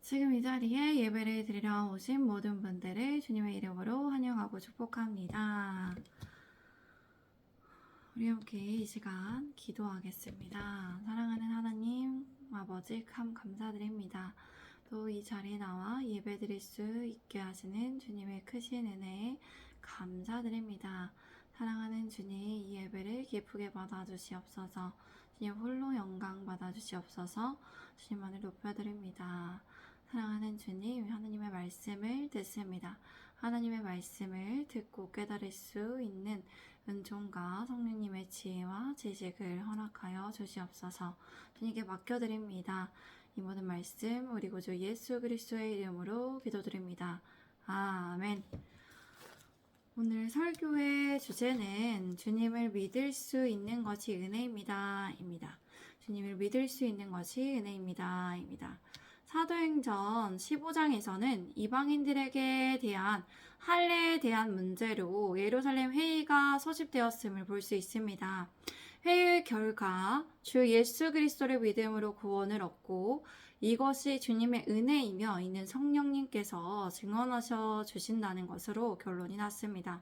지금 이 자리에 예배를 드리러 오신 모든 분들을 주님의 이름으로 환영하고 축복합니다. 우리 함께 이 시간 기도하겠습니다. 사랑하는 하나님, 아버지 참 감사드립니다. 또 이 자리에 나와 예배 드릴 수 있게 하시는 주님의 크신 은혜에 감사드립니다. 사랑하는 주님, 이 예배를 기쁘게 받아주시옵소서. 주님 홀로 영광 받아주시옵소서. 주님만을 높여드립니다. 사랑하는 주님, 하나님의 말씀을 듣습니다. 하나님의 말씀을 듣고 깨달을 수 있는 은총과 성령님의 지혜와 지식을 허락하여 주시옵소서. 주님께 맡겨드립니다. 이 모든 말씀 우리 구주 예수 그리스도의 이름으로 기도드립니다. 아멘. 오늘 설교의 주제는 주님을 믿을 수 있는 것이 은혜입니다. 입니다. 주님을 믿을 수 있는 것이 은혜입니다. 입니다. 사도행전 15장에서는 이방인들에게 대한 할례에 대한 문제로 예루살렘 회의가 소집되었음을 볼 수 있습니다. 회의의 결과 주 예수 그리스도를 믿음으로 구원을 얻고 이것이 주님의 은혜이며 이는 성령님께서 증언하셔 주신다는 것으로 결론이 났습니다.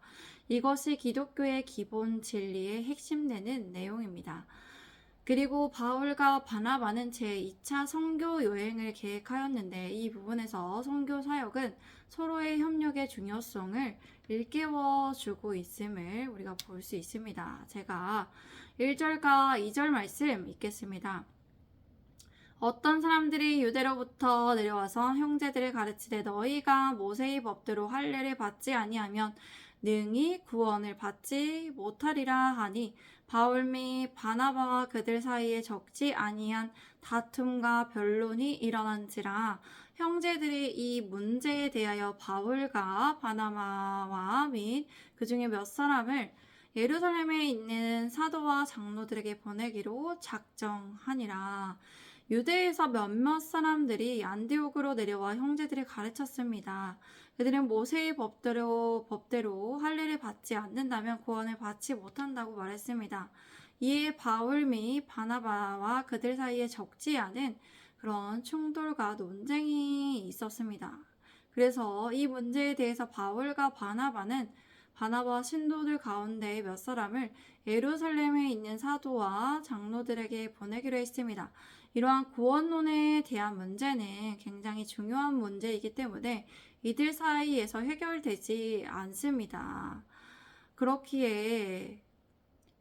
이것이 기독교의 기본 진리의 핵심되는 내용입니다. 그리고 바울과 바나바는 제2차 선교 여행을 계획하였는데 이 부분에서 선교 사역은 서로의 협력의 중요성을 일깨워주고 있음을 우리가 볼 수 있습니다. 제가 1절과 2절 말씀 읽겠습니다. 어떤 사람들이 유대로부터 내려와서 형제들을 가르치되 너희가 모세의 법대로 할례를 받지 아니하면 능히 구원을 받지 못하리라 하니 바울 및 바나바와 그들 사이에 적지 아니한 다툼과 변론이 일어난지라. 형제들이 이 문제에 대하여 바울과 바나바와 및 그 중에 몇 사람을 예루살렘에 있는 사도와 장로들에게 보내기로 작정하니라. 유대에서 몇몇 사람들이 안디옥으로 내려와 형제들을 가르쳤습니다. 그들은 모세의 법대로 할례를 받지 않는다면 구원을 받지 못한다고 말했습니다. 이에 바울 및 바나바와 그들 사이에 적지 않은 그런 충돌과 논쟁이 있었습니다. 그래서 이 문제에 대해서 바울과 바나바와 신도들 가운데 몇 사람을 예루살렘에 있는 사도와 장로들에게 보내기로 했습니다. 이러한 구원론에 대한 문제는 굉장히 중요한 문제이기 때문에 이들 사이에서 해결되지 않습니다. 그렇기에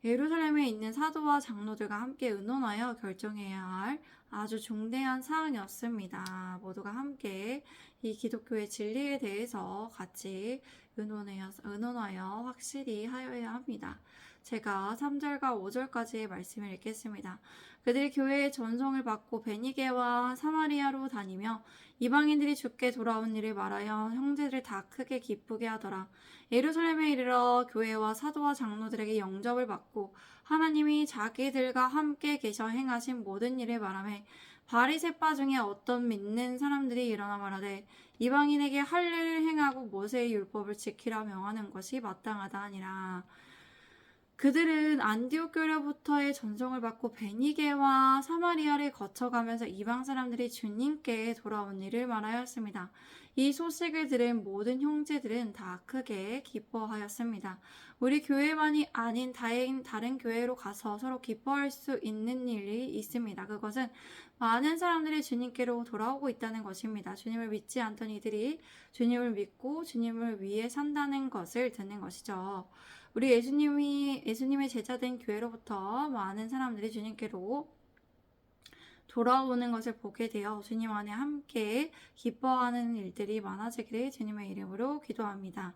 예루살렘에 있는 사도와 장로들과 함께 의논하여 결정해야 할 아주 중대한 사항이었습니다. 모두가 함께 이 기독교의 진리에 대해서 같이 의논하여 확실히 하여야 합니다. 제가 3절과 5절까지의 말씀을 읽겠습니다. 그들이 교회의 전송을 받고 베니게와 사마리아로 다니며 이방인들이 주께 돌아온 일을 말하여 형제들을 다 크게 기쁘게 하더라. 예루살렘에 이르러 교회와 사도와 장로들에게 영접을 받고 하나님이 자기들과 함께 계셔 행하신 모든 일을 말하며 바리새파 중에 어떤 믿는 사람들이 일어나 말하되 이방인에게 할례를 행하고 모세의 율법을 지키라 명하는 것이 마땅하다 하니라. 그들은 안디옥 교회로부터의 전송을 받고 베니게와 사마리아를 거쳐가면서 이방 사람들이 주님께 돌아온 일을 말하였습니다. 이 소식을 들은 모든 형제들은 다 크게 기뻐하였습니다. 우리 교회만이 아닌 다른 교회로 가서 서로 기뻐할 수 있는 일이 있습니다. 그것은 많은 사람들이 주님께로 돌아오고 있다는 것입니다. 주님을 믿지 않던 이들이 주님을 믿고 주님을 위해 산다는 것을 듣는 것이죠. 우리 예수님의 제자된 교회로부터 많은 사람들이 주님께로 돌아오는 것을 보게 되어 주님 안에 함께 기뻐하는 일들이 많아지기를 주님의 이름으로 기도합니다.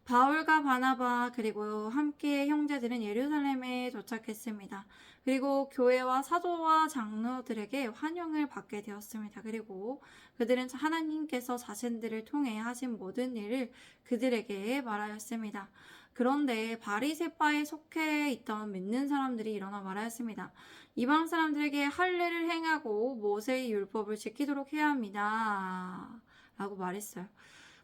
바울과 바나바 그리고 함께 형제들은 예루살렘에 도착했습니다. 그리고 교회와 사도와 장로들에게 환영을 받게 되었습니다. 그리고 그들은 하나님께서 자신들을 통해 하신 모든 일을 그들에게 말하였습니다. 그런데 바리새파에 속해 있던 믿는 사람들이 일어나 말하였습니다. 이방 사람들에게 할례를 행하고 모세의 율법을 지키도록 해야 합니다. 라고 말했어요.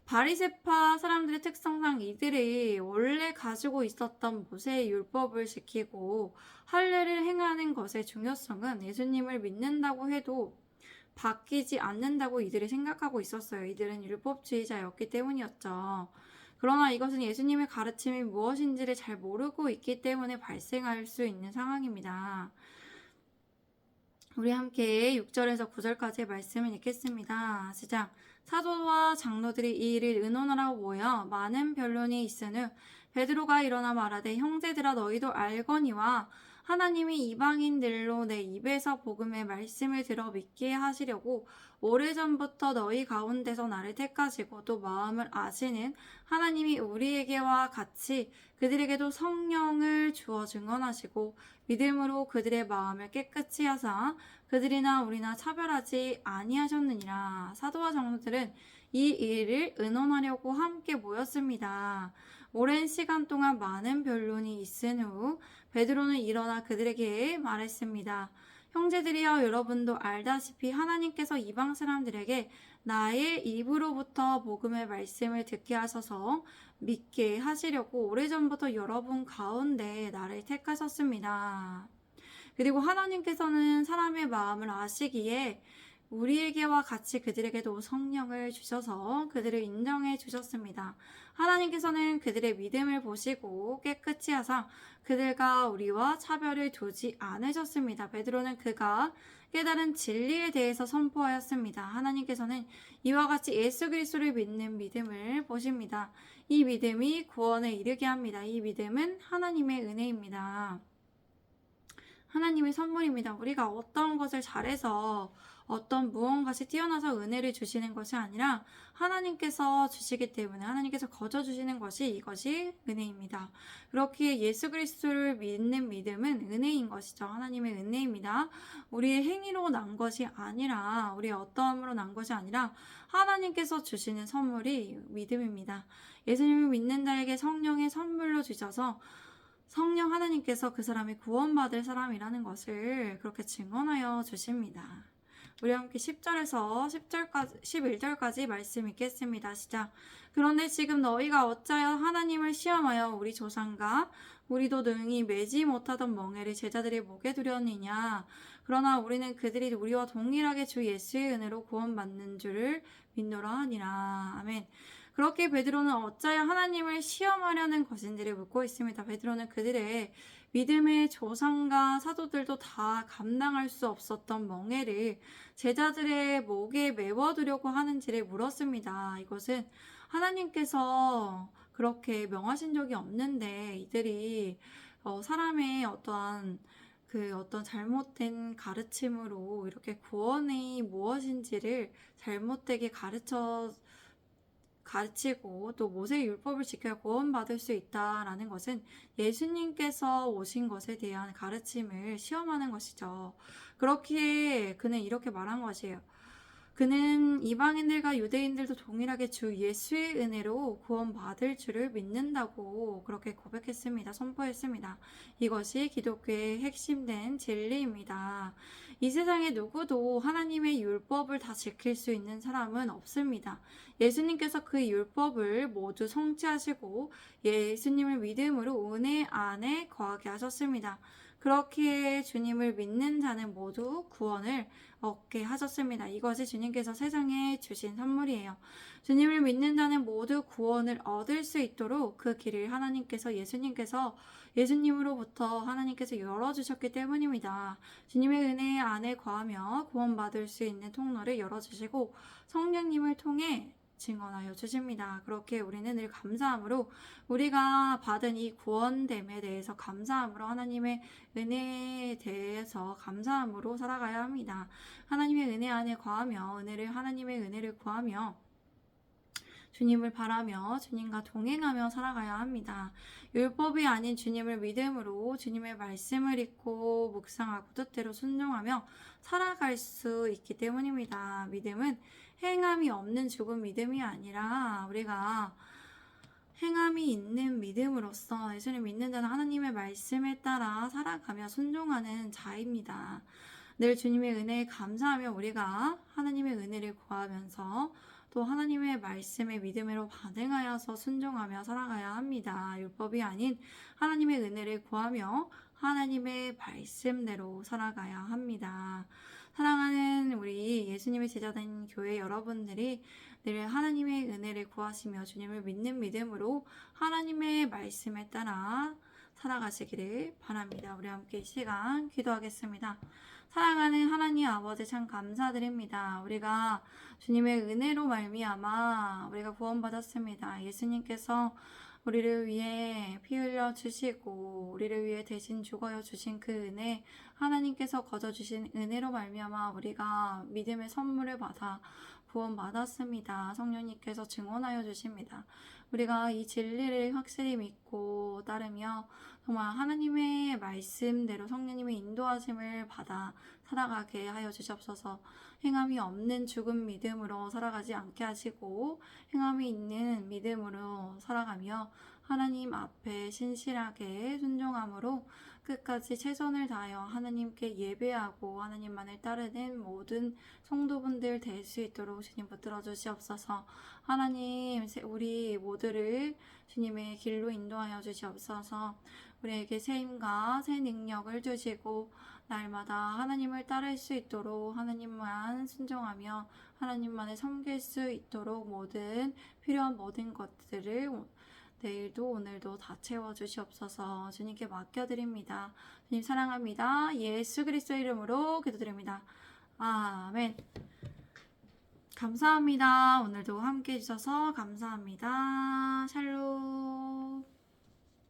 바리새파 사람들의 특성상 이들이 원래 가지고 있었던 모세의 율법을 지키고 할례를 행하는 것의 중요성은 예수님을 믿는다고 해도 바뀌지 않는다고 이들이 생각하고 있었어요. 이들은 율법주의자였기 때문이었죠. 그러나 이것은 예수님의 가르침이 무엇인지를 잘 모르고 있기 때문에 발생할 수 있는 상황입니다. 우리 함께 6절에서 9절까지의 말씀을 읽겠습니다. 시작. 사도와 장로들이 이 일을 의논하라고 모여 많은 변론이 있은 후 베드로가 일어나 말하되 형제들아 너희도 알거니와 하나님이 이방인들로 내 입에서 복음의 말씀을 들어 믿게 하시려고 오래전부터 너희 가운데서 나를 택하시고 또 마음을 아시는 하나님이 우리에게와 같이 그들에게도 성령을 주어 증언하시고 믿음으로 그들의 마음을 깨끗이 하사 그들이나 우리나 차별하지 아니하셨느니라. 사도와 장로들은 이 일을 의논하려고 함께 모였습니다. 오랜 시간 동안 많은 변론이 있은 후 베드로는 일어나 그들에게 말했습니다. 형제들이여 여러분도 알다시피 하나님께서 이방 사람들에게 나의 입으로부터 복음의 말씀을 듣게 하셔서 믿게 하시려고 오래전부터 여러분 가운데 나를 택하셨습니다. 그리고 하나님께서는 사람의 마음을 아시기에 우리에게와 같이 그들에게도 성령을 주셔서 그들을 인정해 주셨습니다. 하나님께서는 그들의 믿음을 보시고 깨끗이 하사 그들과 우리와 차별을 두지 않으셨습니다. 베드로는 그가 깨달은 진리에 대해서 선포하였습니다. 하나님께서는 이와 같이 예수 그리스도를 믿는 믿음을 보십니다. 이 믿음이 구원에 이르게 합니다. 이 믿음은 하나님의 은혜입니다. 하나님의 선물입니다. 우리가 어떤 것을 잘해서 어떤 무언가시 뛰어나서 은혜를 주시는 것이 아니라 하나님께서 주시기 때문에 하나님께서 거저 주시는 것이 이것이 은혜입니다. 그렇기에 예수 그리스도를 믿는 믿음은 은혜인 것이죠. 하나님의 은혜입니다. 우리의 행위로 난 것이 아니라 우리의 어떠함으로 난 것이 아니라 하나님께서 주시는 선물이 믿음입니다. 예수님을 믿는 자에게 성령의 선물로 주셔서 성령 하나님께서 그 사람이 구원받을 사람이라는 것을 그렇게 증언하여 주십니다. 우리 함께 10절에서 11절까지 말씀 읽겠습니다. 시작. 그런데 지금 너희가 어찌하여 하나님을 시험하여 우리 조상과 우리도 능히 매지 못하던 멍에를 제자들의 목에 두려느냐. 그러나 우리는 그들이 우리와 동일하게 주 예수의 은혜로 구원받는 줄을 믿노라 하니라. 아멘. 그렇게 베드로는 어찌하여 하나님을 시험하려는 것인지를 묻고 있습니다. 베드로는 그들의 믿음의 조상과 사도들도 다 감당할 수 없었던 멍에를 제자들의 목에 메워두려고 하는지를 물었습니다. 이것은 하나님께서 그렇게 명하신 적이 없는데 이들이 사람의 어떤 잘못된 가르침으로 이렇게 구원이 무엇인지를 잘못되게 가르치고 또 모세의 율법을 지켜야 구원받을 수 있다라는 것은 예수님께서 오신 것에 대한 가르침을 시험하는 것이죠. 그렇기에 그는 이렇게 말한 것이에요. 그는 이방인들과 유대인들도 동일하게 주 예수의 은혜로 구원받을 줄을 믿는다고 그렇게 고백했습니다. 선포했습니다. 이것이 기독교의 핵심된 진리입니다. 이 세상에 누구도 하나님의 율법을 다 지킬 수 있는 사람은 없습니다. 예수님께서 그 율법을 모두 성취하시고 예수님을 믿음으로 은혜 안에 거하게 하셨습니다. 그렇기에 주님을 믿는 자는 모두 구원을 얻게 하셨습니다. 이것이 주님께서 세상에 주신 선물이에요. 주님을 믿는 자는 모두 구원을 얻을 수 있도록 그 길을 예수님으로부터 하나님께서 열어주셨기 때문입니다. 주님의 은혜 안에 거하며 구원받을 수 있는 통로를 열어주시고 성령님을 통해 증언하여 주십니다. 그렇게 우리는 늘 감사함으로 우리가 받은 이 구원됨에 대해서 감사함으로 하나님의 은혜에 대해서 감사함으로 살아가야 합니다. 하나님의 은혜 안에 거하며 하나님의 은혜를 구하며 주님을 바라며 주님과 동행하며 살아가야 합니다. 율법이 아닌 주님을 믿음으로 주님의 말씀을 읽고 묵상하고 뜻대로 순종하며 살아갈 수 있기 때문입니다. 믿음은 행함이 없는 죽은 믿음이 아니라 우리가 행함이 있는 믿음으로써 예수를 믿는 자는 하나님의 말씀에 따라 살아가며 순종하는 자입니다. 늘 주님의 은혜에 감사하며 우리가 하나님의 은혜를 구하면서 또 하나님의 말씀에 믿음으로 반응하여서 순종하며 살아가야 합니다. 율법이 아닌 하나님의 은혜를 구하며 하나님의 말씀대로 살아가야 합니다. 사랑하는 우리 예수님의 제자된 교회 여러분들이 늘 하나님의 은혜를 구하시며 주님을 믿는 믿음으로 하나님의 말씀에 따라 살아가시기를 바랍니다. 우리 함께 이 시간 기도하겠습니다. 사랑하는 하나님 아버지 참 감사드립니다. 우리가 주님의 은혜로 말미암아 우리가 구원받았습니다. 예수님께서 우리를 위해 피 흘려 주시고 우리를 위해 대신 죽어여 주신 그 은혜, 하나님께서 거저 주신 은혜로 말미암아 우리가 믿음의 선물을 받아 구원받았습니다. 성령님께서 증언하여 주십니다. 우리가 이 진리를 확실히 믿고 따르며 정말 하나님의 말씀대로 성령님의 인도하심을 받아 살아가게 하여 주시옵소서. 행함이 없는 죽은 믿음으로 살아가지 않게 하시고 행함이 있는 믿음으로 살아가며 하나님 앞에 신실하게 순종함으로 끝까지 최선을 다하여 하나님께 예배하고 하나님만을 따르는 모든 성도분들 될 수 있도록 주님 붙들어 주시옵소서. 하나님 우리 모두를 주님의 길로 인도하여 주시옵소서. 우리에게 새 힘과 새 능력을 주시고 날마다 하나님을 따를 수 있도록 하나님만 순종하며 하나님만을 섬길 수 있도록 필요한 모든 것들을 내일도 오늘도 다 채워주시옵소서. 주님께 맡겨드립니다. 주님 사랑합니다. 예수 그리스도의 이름으로 기도드립니다. 아멘. 감사합니다. 오늘도 함께 해주셔서 감사합니다. 샬롬.